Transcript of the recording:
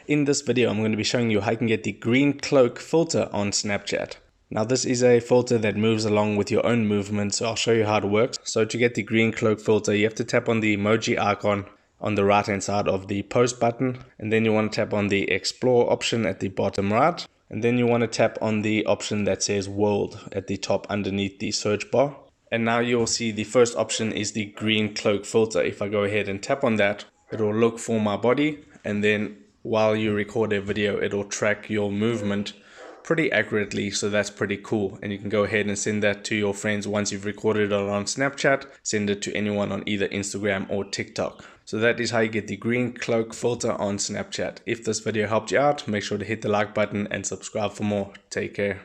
In this video, I'm going to be showing you how you can get the green cloak filter on Snapchat. Now this is a filter that moves along with your own movement, so I'll show you how it works. So to get the green cloak filter, you have to tap on the emoji icon on the right hand side of the post button, and then you want to tap on the explore option at the bottom right, and then you want to tap on the option that says world at the top underneath the search bar. And now you'll see the first option is the green cloak filter. If I go ahead and tap on that, it will look for my body, and then while you record a video, it'll track your movement pretty accurately, so that's pretty cool. And you can go ahead and send that to your friends once you've recorded it on Snapchat. Send it to anyone on either Instagram or TikTok. So that is how you get the green cloak filter on Snapchat. If this video helped you out, make sure to hit the like button and subscribe for more. Take care.